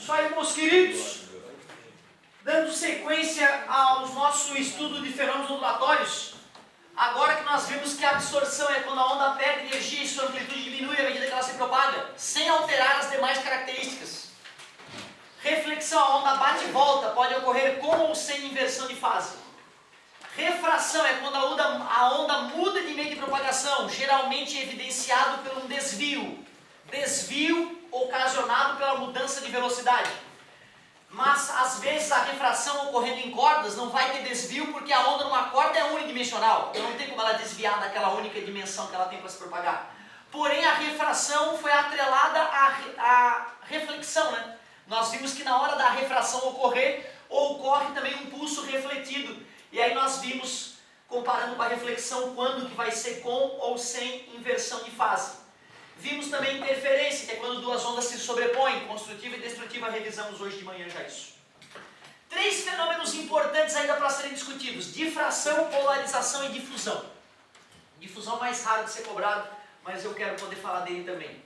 Isso aí, meus queridos. Dando sequência ao nosso estudo de fenômenos ondulatórios, agora que nós vimos que a absorção é quando a onda perde energia e sua amplitude diminui à medida que ela se propaga, sem alterar as demais características. Reflexão, a onda bate e volta, pode ocorrer com ou sem inversão de fase. Refração é quando a onda muda de meio de propagação, geralmente evidenciado por um desvio. Desvio ocasionado pela mudança de velocidade. Mas, às vezes, a refração ocorrendo em cordas não vai ter desvio porque a onda numa corda é unidimensional. Então não tem como ela desviar daquela única dimensão que ela tem para se propagar. Porém, a refração foi atrelada à reflexão, né? Nós vimos que na hora da refração ocorrer, ocorre também um pulso refletido. E aí nós vimos, comparando com a reflexão, quando que vai ser com ou sem inversão de fase. Vimos também interferência, que é quando duas ondas se sobrepõem, construtiva e destrutiva, revisamos hoje de manhã já isso. Três fenômenos importantes ainda para serem discutidos: difração, polarização e difusão. Difusão mais raro de ser cobrado, mas eu quero poder falar dele também.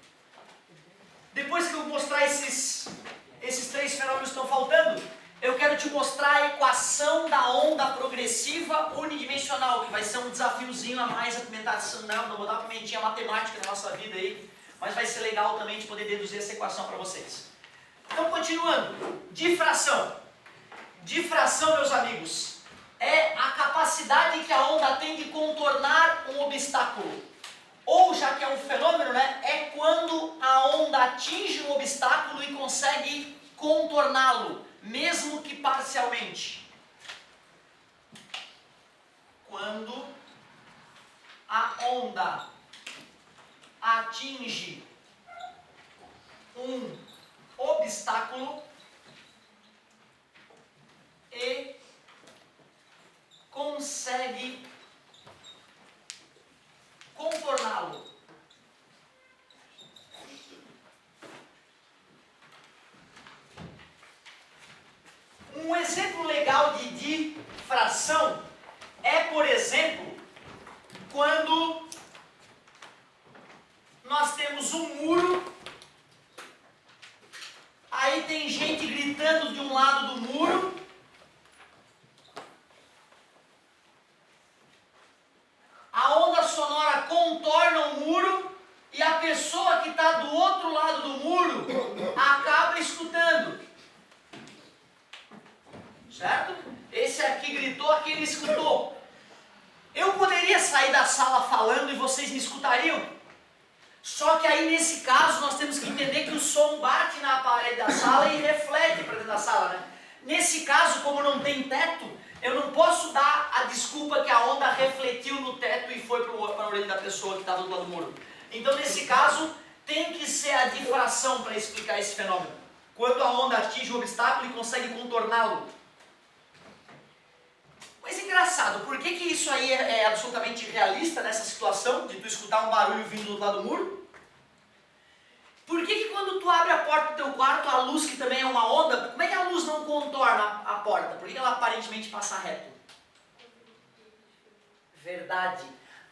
Depois que eu mostrar esses três fenômenos que estão faltando, eu quero te mostrar a equação da onda progressiva unidimensional, que vai ser um desafiozinho a mais, a pimentação, não vou dar uma pimentinha matemática na nossa vida aí, mas vai ser legal também de poder deduzir essa equação para vocês. Então, continuando, difração. Difração, meus amigos, é a capacidade que a onda tem de contornar um obstáculo. Ou, já que é um fenômeno, né, é quando a onda atinge um obstáculo e consegue contorná-lo, mesmo que parcialmente. Quando a onda atinge um obstáculo e consegue contorná-lo. Um exemplo legal de difração é, por exemplo, quando nós temos um muro, aí tem gente gritando de um lado do muro, a onda sonora contorna o muro e a pessoa que está do outro lado do muro acaba escutando. Certo? Esse aqui gritou, aquele escutou. Eu poderia sair da sala falando e vocês me escutariam? Só que aí nesse caso nós temos que entender que o som bate na parede da sala e reflete para dentro da sala, né? Nesse caso, como não tem teto, eu não posso dar a desculpa que a onda refletiu no teto e foi para a orelha da pessoa que estava do lado do muro. Então nesse caso tem que ser a difração para explicar esse fenômeno. Quando a onda atinge um obstáculo e consegue contorná-lo. Mas engraçado, por que isso aí é absolutamente realista nessa situação de tu escutar um barulho vindo do outro lado do muro? Por que quando tu abre a porta do teu quarto, a luz, que também é uma onda, como é que a luz não contorna a porta? Por que ela aparentemente passa reto? Verdade.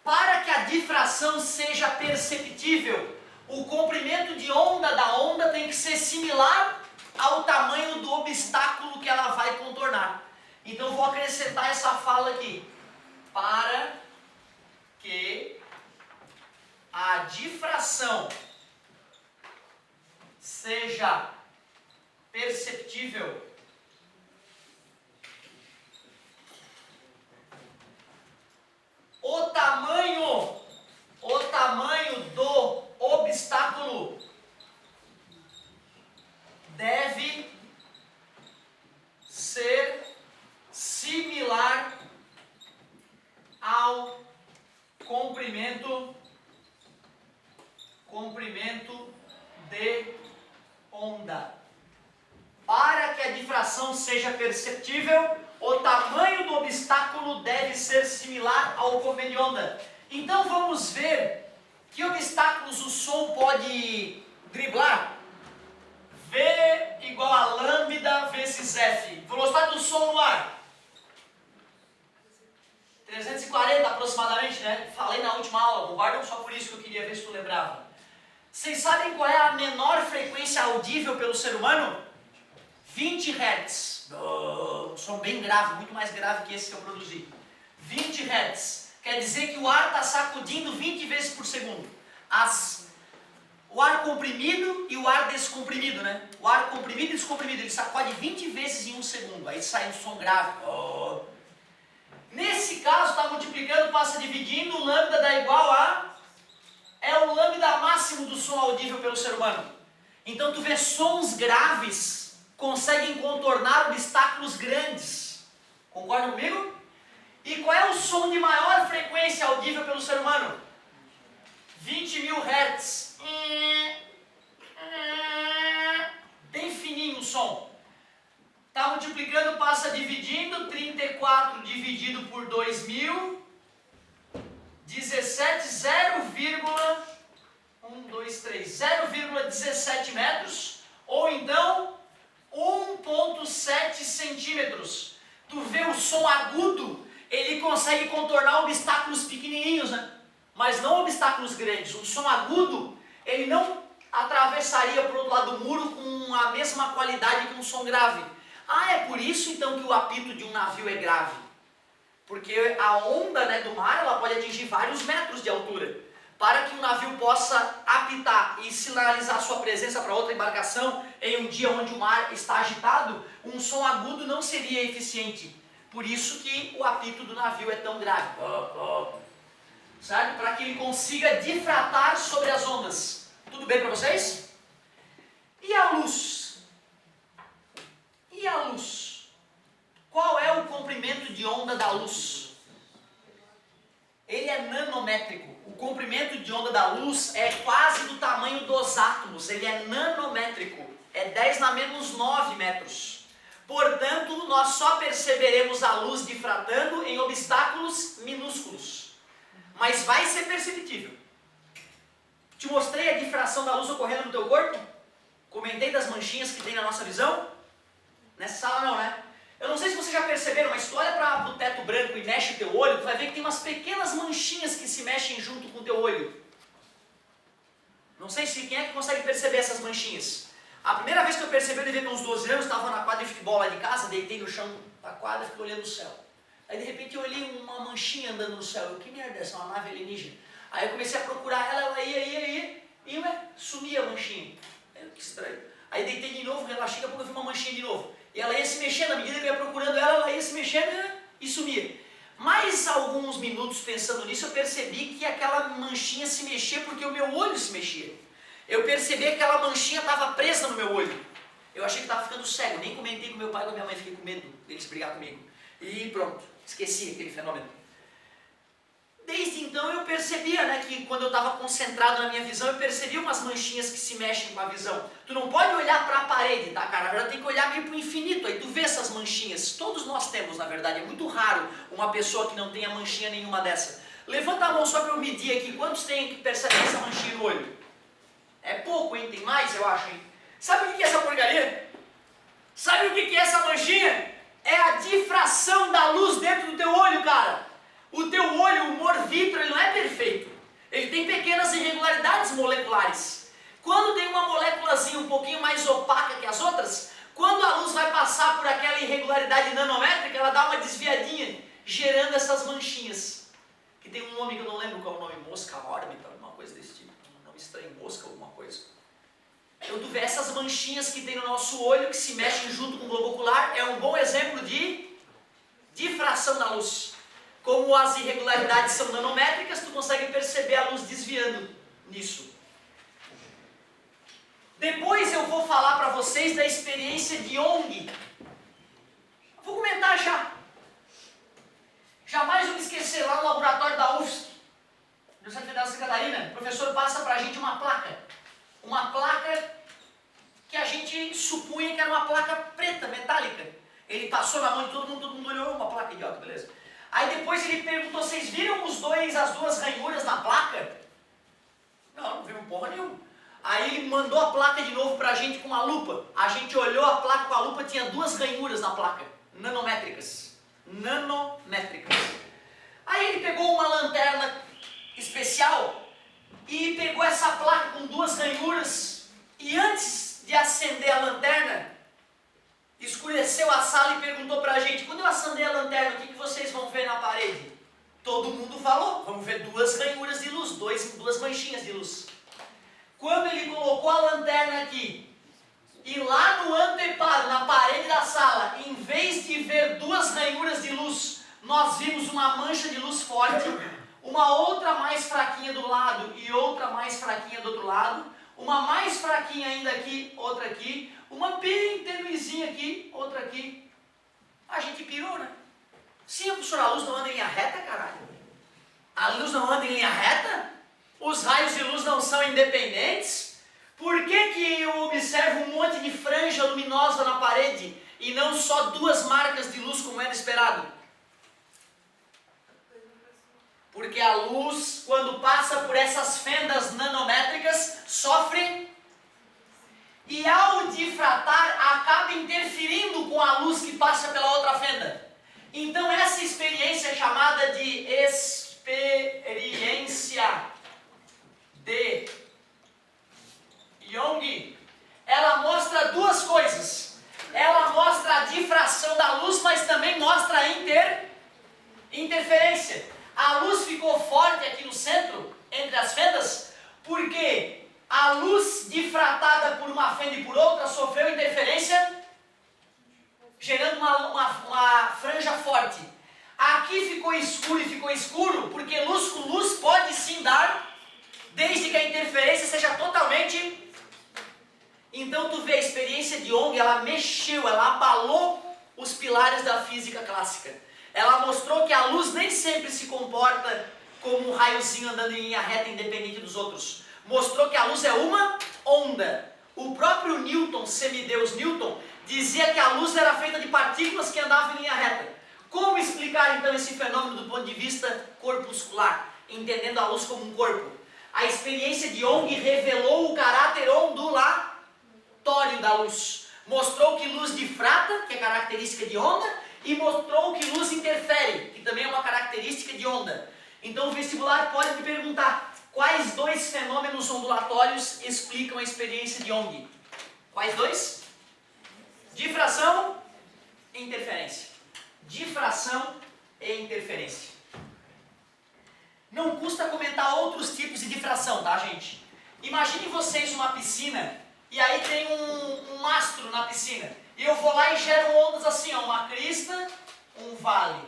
Para que a difração seja perceptível, o comprimento de onda da onda tem que ser similar ao tamanho do obstáculo que ela vai contornar. Então vou acrescentar essa fala aqui. Para que a difração seja perceptível, o tamanho do obstáculo deve ser similar ao comprimento de onda. Para que a difração seja perceptível, o tamanho do obstáculo deve ser similar ao comprimento de onda. Então vamos ver que obstáculos o som pode driblar. V igual a lambda vezes F. Velocidade do som no ar. 340 aproximadamente, né? Falei na última aula, guardam só por isso que eu queria ver se tu lembrava. Vocês sabem qual é a menor frequência audível pelo ser humano? 20 Hz. Um som bem grave, muito mais grave que esse que eu produzi. 20 Hz. Quer dizer que o ar está sacudindo 20 vezes por segundo. O ar comprimido e o ar descomprimido, né? O ar comprimido e descomprimido, ele sacode 20 vezes em um segundo. Aí sai um som grave. Nesse caso, está multiplicando, passa dividindo, o lambda dá igual a... É o lambda máximo do som audível pelo ser humano. Então tu vê sons graves conseguem contornar obstáculos grandes. Concordam comigo? E qual é o som de maior frequência audível pelo ser humano? 20.000 Hz. Bem fininho o som. Está multiplicando, passa dividindo. 34 dividido por 2.000. 17, 0,17 metros. Ou então 1,7 centímetros. Tu vê o som agudo, ele consegue contornar obstáculos pequenininhos, né? Mas não obstáculos grandes. Um som agudo, ele não atravessaria para o outro lado do muro com a mesma qualidade que um som grave. É por isso então que o apito de um navio é grave. Porque a onda, né, do mar, ela pode atingir vários metros de altura. Para que um navio possa apitar e sinalizar sua presença para outra embarcação em um dia onde o mar está agitado, um som agudo não seria eficiente. Por isso que o apito do navio é tão grave. Sabe? Para que ele consiga difratar sobre as ondas. Tudo bem para vocês? E a luz? E a luz? Qual é o comprimento de onda da luz? Ele é nanométrico. O comprimento de onda da luz é quase do tamanho dos átomos. Ele é nanométrico. É 10⁻⁹ metros. Portanto, nós só perceberemos a luz difratando em obstáculos minúsculos. Mas vai ser perceptível. Te mostrei a difração da luz ocorrendo no teu corpo? Comentei das manchinhas que tem na nossa visão? Nessa sala não, né? Eu não sei se vocês já perceberam, mas se tu olha para o teto branco e mexe o teu olho, tu vai ver que tem umas pequenas manchinhas que se mexem junto com o teu olho. Não sei se quem é que consegue perceber essas manchinhas. A primeira vez que eu percebi, eu devia ter uns 12 anos, estava na quadra de futebol lá de casa, deitei no chão da quadra e fiquei olhando o céu. Aí de repente eu olhei uma manchinha andando no céu. Eu, que merda é essa? Uma nave alienígena. Aí eu comecei a procurar ela ia, e sumia a manchinha. Eu, que estranho. Aí deitei de novo, relaxei, daqui a pouco eu vi uma manchinha de novo. E ela ia se mexendo, à medida que eu ia procurando ela ia se mexendo e sumia. Mais alguns minutos pensando nisso, eu percebi que aquela manchinha se mexia porque o meu olho se mexia. Eu percebi que aquela manchinha estava presa no meu olho. Eu achei que estava ficando cego, nem comentei com meu pai e com a minha mãe, fiquei com medo deles brigar comigo. E pronto, esqueci aquele fenômeno. Desde então eu percebia, né, que quando eu estava concentrado na minha visão, eu percebia umas manchinhas que se mexem com a visão. Tu não pode olhar para a parede, tá, cara? Na verdade tem que olhar meio para o infinito, aí tu vê essas manchinhas. Todos nós temos, na verdade, é muito raro uma pessoa que não tenha manchinha nenhuma dessa. Levanta a mão só para eu medir aqui, quantos tem que percebem essa manchinha no olho? É pouco, hein? Tem mais, eu acho, hein? Sabe o que é essa porcaria? Sabe o que é essa manchinha? É a difração da luz dentro do teu olho, cara. O teu olho, o humor vítreo, ele não é perfeito. Ele tem pequenas irregularidades moleculares. Quando tem uma moléculazinha um pouquinho mais opaca que as outras, quando a luz vai passar por aquela irregularidade nanométrica, ela dá uma desviadinha, gerando essas manchinhas. Que tem um nome que eu não lembro qual é o nome, mosca órbita, alguma coisa desse tipo. Um nome estranho, mosca, alguma coisa. Então tu vê essas manchinhas que tem no nosso olho, que se mexem junto com o globo ocular, é um bom exemplo de difração da luz. Como as irregularidades são nanométricas, tu consegue perceber a luz desviando nisso. Depois eu vou falar para vocês da experiência de Young. Vou comentar já. Jamais vou me esquecer, lá no laboratório da UFSC, Universidade Federal de Santa Catarina, o professor passa para a gente uma placa. Uma placa que a gente supunha que era uma placa preta, metálica. Ele passou na mão de todo mundo olhou, uma placa idiota, beleza. Aí depois ele perguntou, vocês viram as duas ranhuras na placa? Não vimos porra nenhuma. Aí ele mandou a placa de novo pra gente com uma lupa. A gente olhou a placa com a lupa, tinha duas ranhuras na placa, nanométricas. Nanométricas. Aí ele pegou uma lanterna especial e pegou essa placa com duas ranhuras e antes de acender a lanterna, falou, vamos ver duas ranhuras de luz, duas manchinhas de luz. Quando ele colocou a lanterna aqui, e lá no anteparo, na parede da sala, em vez de ver duas ranhuras de luz, nós vimos uma mancha de luz forte, uma outra mais fraquinha do lado e outra mais fraquinha do outro lado, uma mais fraquinha ainda aqui, outra aqui, uma bem tenuezinha aqui, outra aqui. A gente pirou, né? Sim, professor, a luz não anda em linha reta, caralho. A luz não anda em linha reta? Os raios de luz não são independentes? Por que eu observo um monte de franja luminosa na parede e não só duas marcas de luz como era esperado? Porque a luz, quando passa por essas fendas nanométricas, sofre e ao difratar acaba interferindo com a luz que passa pela outra fenda. Então essa experiência é chamada de experiência de Young. Ela mostra duas coisas. Ela mostra a difração da luz, mas também mostra a interferência. A luz ficou forte aqui no centro, entre as fendas, porque a luz difratada por uma fenda e por outra sofreu interferência, gerando uma franja forte. Aqui ficou escuro, porque luz com luz pode sim dar, desde que a interferência seja totalmente... Então tu vê a experiência de Young, ela mexeu, ela abalou os pilares da física clássica. Ela mostrou que a luz nem sempre se comporta como um raiozinho andando em linha reta independente dos outros. Mostrou que a luz é uma onda. O próprio Newton, semideus Newton, dizia que a luz era feita de partículas que andavam em linha reta. Como explicar então esse fenômeno do ponto de vista corpuscular, entendendo a luz como um corpo? A experiência de Young revelou o caráter ondulatório da luz. Mostrou que luz difrata, que é característica de onda, e mostrou que luz interfere, que também é uma característica de onda. Então o vestibular pode te perguntar quais dois fenômenos ondulatórios explicam a experiência de Young. Quais dois? Difração e interferência. Difração e interferência. Não custa comentar outros tipos de difração, tá, gente? Imagine vocês uma piscina e aí tem um mastro na piscina. E eu vou lá e gero ondas assim, ó, uma crista, um vale.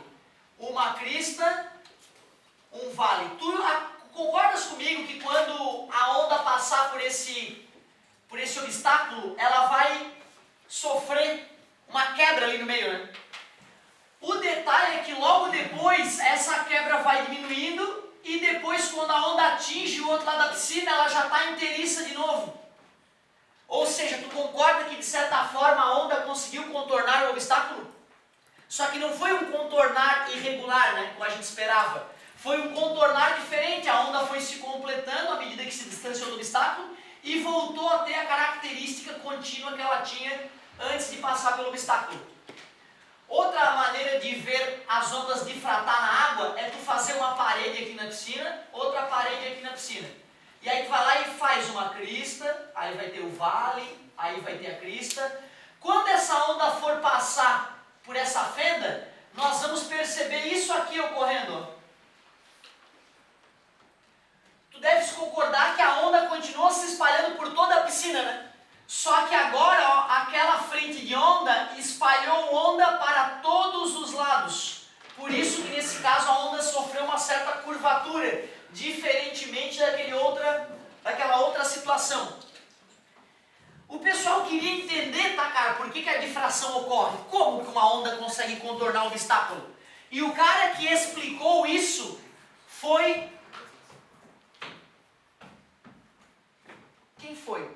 Uma crista, um vale. Tu concordas comigo que quando a onda passar por esse obstáculo, ela vai sofrer uma quebra ali no meio, né? O detalhe é que logo depois essa quebra vai diminuindo e depois quando a onda atinge o outro lado da piscina, ela já está inteiriça de novo. Ou seja, tu concorda que de certa forma a onda conseguiu contornar o obstáculo? Só que não foi um contornar irregular, né, como a gente esperava. Foi um contornar diferente, a onda foi se completando à medida que se distanciou do obstáculo e voltou a ter a característica contínua que ela tinha antes de passar pelo obstáculo. Outra maneira de ver as ondas difratar na água é tu fazer uma parede aqui na piscina, outra parede aqui na piscina. E aí tu vai lá e faz uma crista, aí vai ter o vale, aí vai ter a crista. Quando essa onda for passar por essa fenda, nós vamos perceber isso aqui ocorrendo. Tu deves concordar que a onda continua se espalhando por toda a piscina, né? Só que agora, ó, aquela frente de onda espalhou onda para todos os lados. Por isso que nesse caso a onda sofreu uma certa curvatura, diferentemente daquela outra situação. O pessoal queria entender, tá, cara, por que a difração ocorre? Como que uma onda consegue contornar um obstáculo? E o cara que explicou isso foi... Quem foi?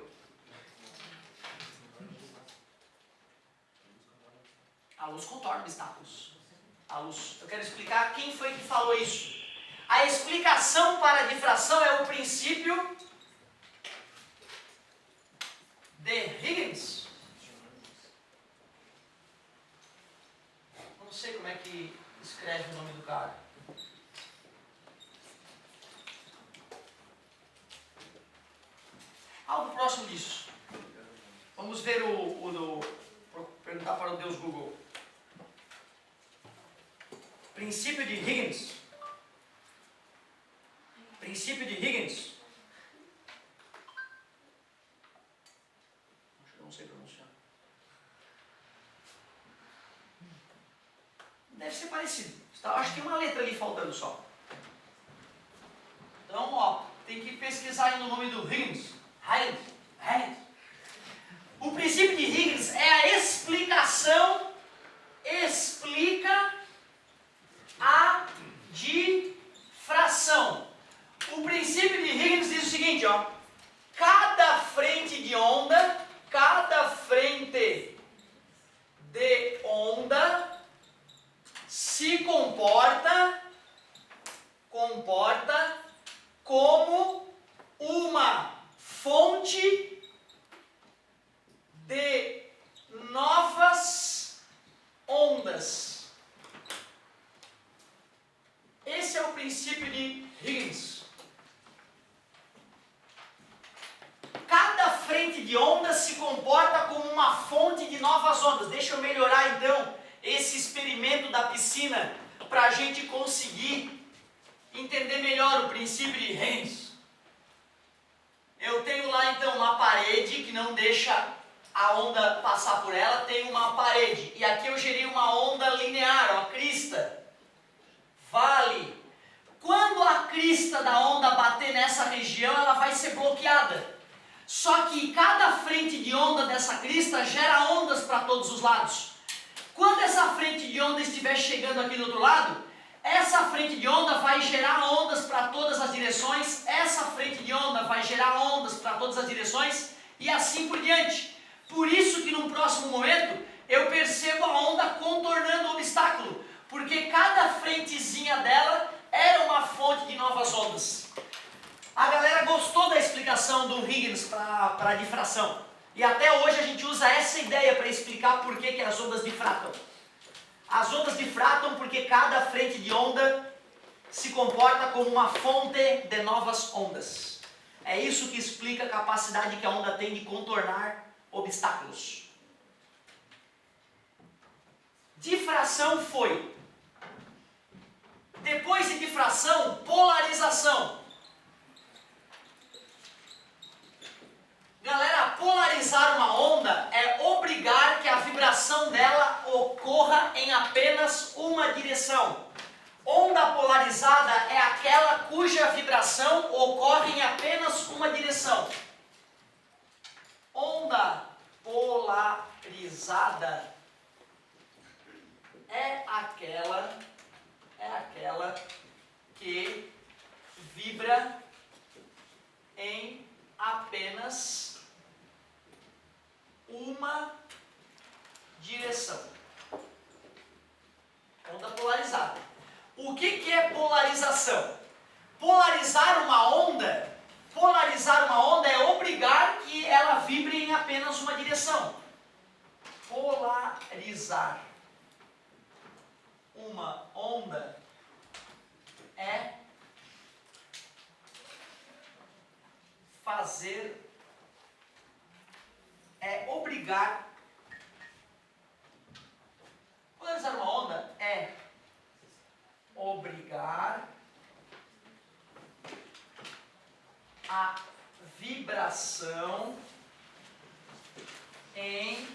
A luz contorna obstáculos. A luz. Eu quero explicar quem foi que falou isso. A explicação para a difração é o princípio de Huygens. Não sei como é que escreve o nome do cara. Algo próximo disso. Vamos ver perguntar para o Deus Google. Princípio de Huygens. princípio de Huygens. Acho que eu não sei pronunciar. Deve ser parecido. Acho que tem uma letra ali faltando só. Então, ó, tem que pesquisar aí no nome do Huygens. Huygens. O princípio de Huygens é a explicação, explica a difração. O princípio de Huygens diz o seguinte, ó, cada frente de onda se comporta como uma fonte de novas ondas. Esse é o princípio de Huygens. Cada frente de onda se comporta como uma fonte de novas ondas. Deixa eu melhorar então esse experimento da piscina para a gente conseguir entender melhor o princípio de Huygens. Eu tenho lá então uma parede que não deixa a onda passar por ela, tem uma parede. E aqui eu gerei uma onda linear, ó, crista, vale. Quando a crista da onda bater nessa região, ela vai ser bloqueada. Só que cada frente de onda dessa crista gera ondas para todos os lados. Quando essa frente de onda estiver chegando aqui do outro lado, essa frente de onda vai gerar ondas para todas as direções, essa frente de onda vai gerar ondas para todas as direções e assim por diante. Por isso que num próximo momento eu percebo a onda contornando o obstáculo, porque cada frentezinha dela era uma fonte de novas ondas. A galera gostou da explicação do Huygens para a difração. E até hoje a gente usa essa ideia para explicar por que as ondas difratam. As ondas difratam porque cada frente de onda se comporta como uma fonte de novas ondas. É isso que explica a capacidade que a onda tem de contornar obstáculos. Difração foi. Depois de difração, polarização. Galera, polarizar uma onda é obrigar que a vibração dela ocorra em apenas uma direção. Onda polarizada é aquela cuja vibração ocorre em apenas uma direção. Onda polarizada é aquela que vibra em apenas uma direção. Onda polarizada. O que é polarização? Polarizar uma onda é obrigar que ela vibre em apenas uma direção. Polarizar uma onda é obrigar. Polarizar uma onda é obrigar a vibração em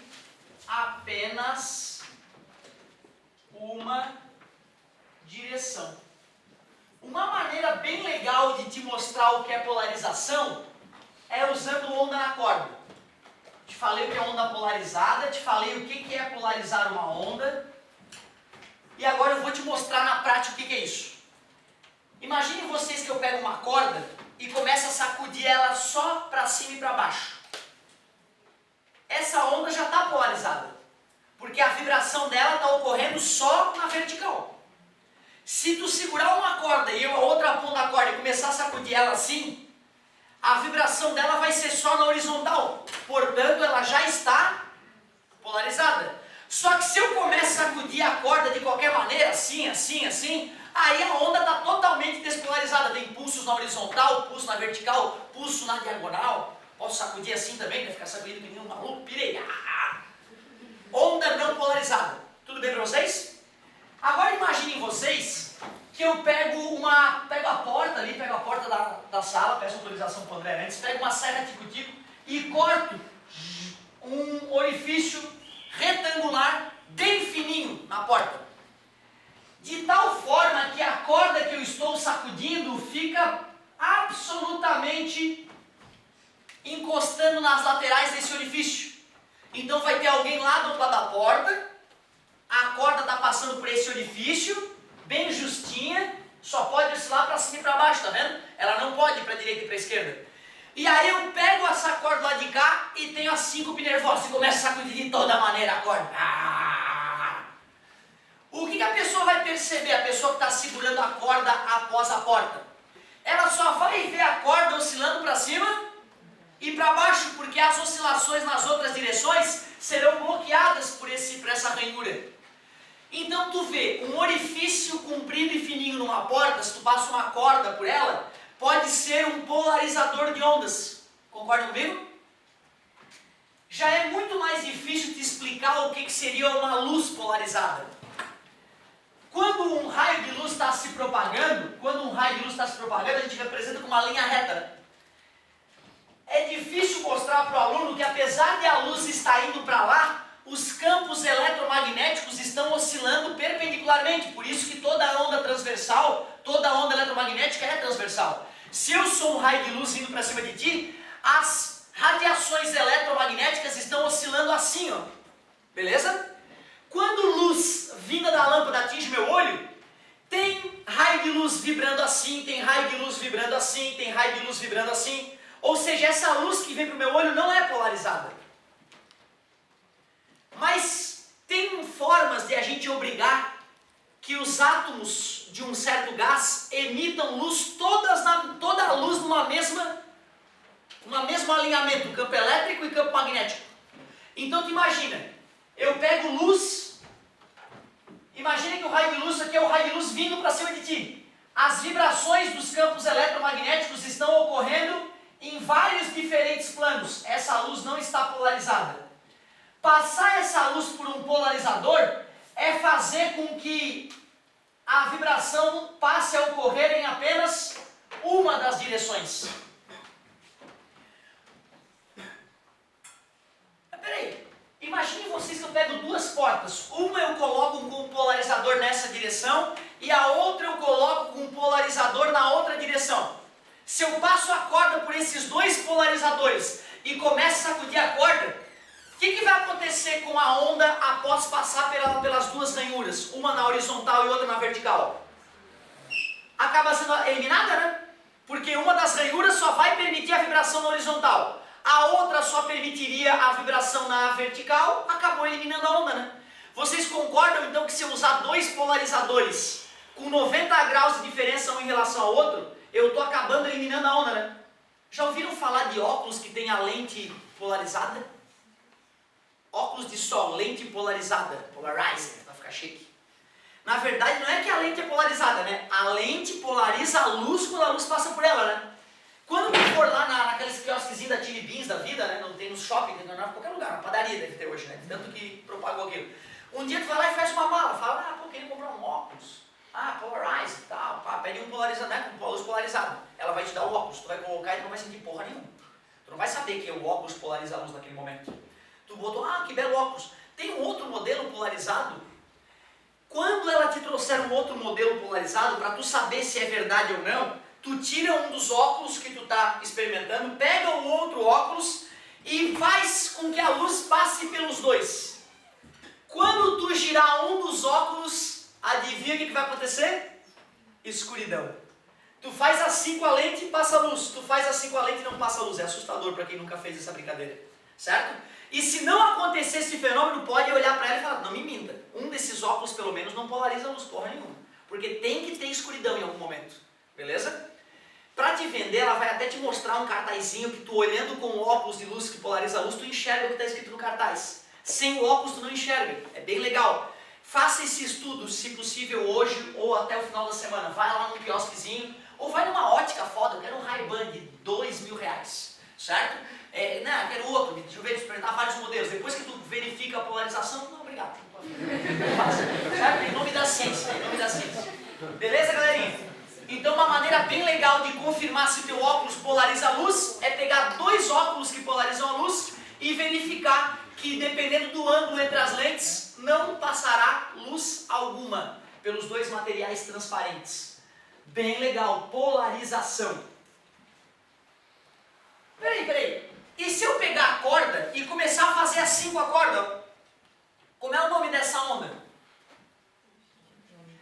apenas uma direção. Uma maneira bem legal de te mostrar o que é polarização é usando onda na corda. Te falei o que é onda polarizada, te falei o que é polarizar uma onda. E agora eu vou te mostrar na prática o que é isso. Imaginem vocês que eu pego uma corda e começo a sacudir ela só para cima e para baixo. Essa onda já está polarizada, porque a vibração dela está ocorrendo só na vertical. Se tu segurar uma corda e eu a outra ponta da corda e começar a sacudir ela assim, a vibração dela vai ser só na horizontal. Portanto, ela já está polarizada. Só que se eu começar a sacudir a corda de qualquer maneira, assim, aí a onda está totalmente despolarizada. Tem pulsos na horizontal, pulso na vertical, pulso na diagonal. Posso sacudir assim também, para ficar sacudindo que nem um maluco, pirei. Onda não polarizada. Tudo bem para vocês? Agora imaginem vocês que eu pego a porta ali, pego a porta da sala, peço autorização para o André antes, pego uma serra tico-tico e corto um orifício retangular bem fininho na porta. De tal forma que a corda que eu estou sacudindo fica absolutamente encostando nas laterais desse orifício. Então vai ter alguém lá do outro lado da porta, a corda está passando por esse orifício, bem justinha, só pode oscilar para cima e para baixo, tá vendo? Ela não pode ir para a direita e para a esquerda. E aí eu pego essa corda lá de cá e tenho as síncope nervosa e começo a sacudir de toda maneira a corda. O que a pessoa vai perceber, a pessoa que está segurando a corda após a porta? Ela só vai ver a corda oscilando para cima e para baixo, porque as oscilações nas outras direções serão bloqueadas por essa ranhura. Então tu vê um orifício comprido e fininho numa porta, se tu passa uma corda por ela, pode ser um polarizador de ondas. Concorda comigo? Já é muito mais difícil te explicar o que seria uma luz polarizada. Quando um raio de luz está se propagando, a gente representa com uma linha reta. É difícil mostrar para o aluno que apesar de a luz estar indo para lá, os campos eletromagnéticos estão oscilando perpendicularmente. Por isso que toda onda transversal, toda onda eletromagnética é transversal. Se eu sou um raio de luz indo para cima de ti, as radiações eletromagnéticas estão oscilando assim, ó. Beleza? Quando luz vinda da lâmpada atinge meu olho, tem raio de luz vibrando assim, tem raio de luz vibrando assim, tem raio de luz vibrando assim. Ou seja, essa luz que vem para o meu olho não é polarizada. Mas tem formas de a gente obrigar que os átomos de um certo gás emitam luz, toda a luz numa mesmo alinhamento, campo elétrico e campo magnético. Então tu imagina, eu pego luz, imagina que o raio de luz aqui é o raio de luz vindo para cima de ti. As vibrações dos campos eletromagnéticos estão ocorrendo em vários diferentes planos. Essa luz não está polarizada. Passar essa luz por um polarizador é fazer com que a vibração passe a ocorrer em apenas uma das direções. Mas peraí, imagine vocês que eu pego duas portas. Uma eu coloco com um polarizador nessa direção e a outra eu coloco com um polarizador na outra direção. Se eu passo a corda por esses dois polarizadores e começo a sacudir a corda, o que vai acontecer com a onda após passar pelas duas ranhuras? Uma na horizontal e outra na vertical? Acaba sendo eliminada, né? Porque uma das ranhuras só vai permitir a vibração na horizontal. A outra só permitiria a vibração na vertical, acabou eliminando a onda, né? Vocês concordam então que se eu usar dois polarizadores com 90 graus de diferença um em relação ao outro, eu estou acabando eliminando a onda, né? Já ouviram falar de óculos que tem a lente polarizada? Óculos de sol, lente polarizada, polarizer, para ficar chique. Na verdade, não é que a lente é polarizada, né? A lente polariza a luz quando a luz passa por ela, né? Quando tu for lá naqueles quiosquezinhos da Chili Beans da vida, né? Não tem no shopping, não tem em qualquer lugar, na padaria deve ter hoje, né? Tanto que propagou aquilo. Um dia tu vai lá e faz uma mala, fala, pô, queria comprar um óculos. Polarize e tal, pede um polarizado, né? Com luz polarizada. Ela vai te dar o óculos, tu vai colocar e tu não vai sentir porra nenhuma. Tu não vai saber que o óculos polariza a luz naquele momento. Tu botou, que belo óculos. Tem um outro modelo polarizado. Quando ela te trouxer um outro modelo polarizado, para tu saber se é verdade ou não, tu tira um dos óculos que tu está experimentando, pega o outro óculos e faz com que a luz passe pelos dois. Quando tu girar um dos óculos, adivinha o que vai acontecer? Escuridão. Tu faz assim com a lente e passa a luz. Tu faz assim com a lente e não passa a luz. É assustador para quem nunca fez essa brincadeira. Certo? E se não acontecer esse fenômeno, pode olhar para ela e falar, não me minta, um desses óculos pelo menos não polariza a luz porra nenhuma. Porque tem que ter escuridão em algum momento. Beleza? Para te vender, ela vai até te mostrar um cartazinho que tu olhando com o óculos de luz que polariza a luz, tu enxerga o que está escrito no cartaz. Sem o óculos tu não enxerga. É bem legal. Faça esse estudo, se possível, hoje ou até o final da semana. Vai lá num quiosquezinho, ou vai numa ótica foda, eu quero um Ray-Ban de R$2.000, certo? Não, quero outro, deixa eu ver, experimentar vários modelos. Depois que tu verifica a polarização, não, obrigado. Certo? Em nome da ciência, em nome da ciência. Beleza, galerinha? Então, uma maneira bem legal legal de confirmar se o teu óculos polariza a luz é pegar dois óculos que polarizam a luz e verificar que, dependendo do ângulo entre as lentes, não passará luz alguma pelos dois materiais transparentes. Bem legal, polarização. Peraí. E se eu pegar a corda e começar a fazer assim com a corda? Como é o nome dessa onda?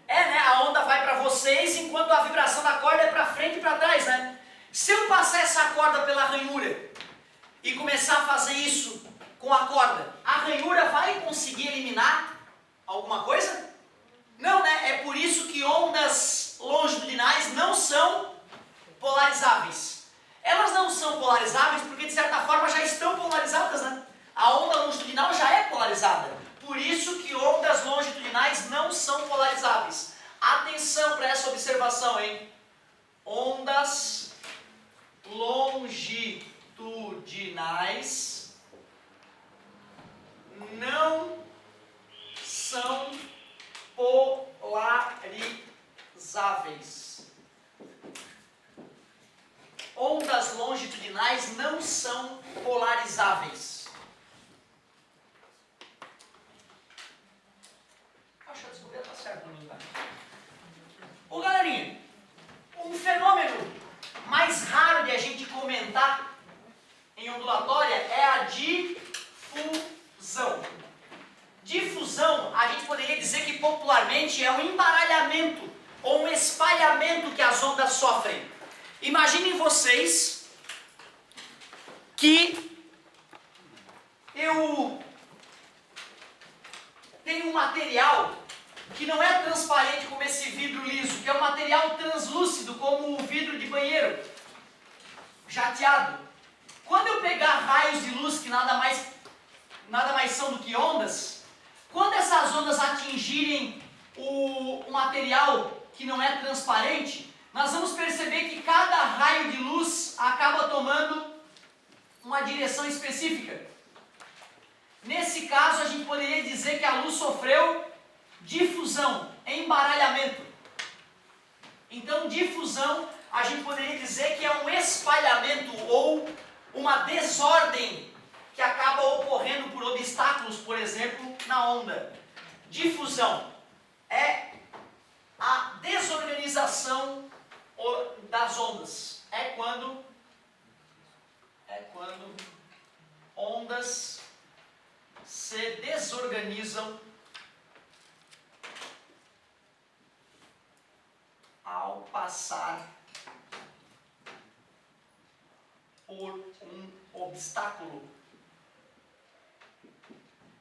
Né? A onda vai para vocês enquanto a vibração da corda é para frente e para trás, né? Se eu passar essa corda pela ranhura e começar a fazer isso com a corda, a ranhura vai conseguir eliminar alguma coisa? Não, né? É por isso que ondas longitudinais não são polarizáveis. Elas não são polarizáveis porque, de certa forma, já estão polarizadas, né? A onda longitudinal já é polarizada. Por isso que ondas longitudinais não são polarizáveis. Atenção para essa observação, hein? Ondas longitudinais não são polarizáveis. Ondas longitudinais não são polarizáveis. Acho que descobrir tá certo, não tá? Ô galerinha, um fenômeno mais raro de a gente comentar em ondulatória é a difusão. Difusão, a gente poderia dizer que popularmente é um embaralhamento ou um espalhamento que as ondas sofrem. Imaginem vocês que eu tenho um material que não é transparente como esse vidro liso, que é um material translúcido como o vidro de banheiro, jateado. Quando eu pegar raios de luz, que nada mais são do que ondas, quando essas ondas atingirem o material que não é transparente, nós vamos perceber que cada raio de luz acaba tomando uma direção específica. Nesse caso, a gente poderia dizer que a luz sofreu difusão, embaralhamento. Então, difusão, a gente poderia dizer que é um espalhamento ou uma desordem que acaba ocorrendo por obstáculos, por exemplo, na onda. Difusão é a desorganização das ondas. É quando ondas se desorganizam ao passar por um obstáculo.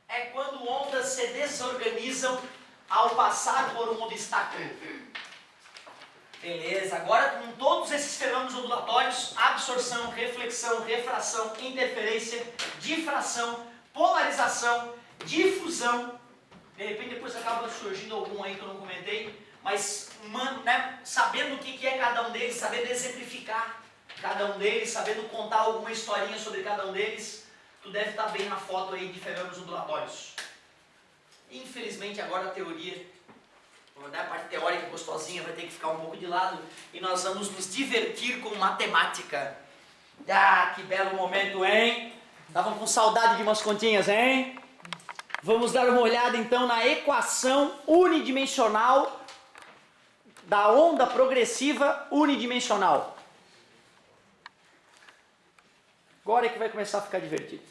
É quando ondas se desorganizam ao passar por um obstáculo. Beleza, agora com todos esses fenômenos ondulatórios, absorção, reflexão, refração, interferência, difração, polarização, difusão, de repente depois acaba surgindo algum aí que eu não comentei, mas sabendo o que é cada um deles, sabendo exemplificar cada um deles, sabendo contar alguma historinha sobre cada um deles, tu deve estar bem na foto aí de fenômenos ondulatórios. Infelizmente agora a teoria, a parte teórica gostosinha vai ter que ficar um pouco de lado e nós vamos nos divertir com matemática. Ah, que belo momento, hein? Estavam com saudade de umas continhas, hein? Vamos dar uma olhada então na equação unidimensional da onda progressiva unidimensional. Agora é que vai começar a ficar divertido.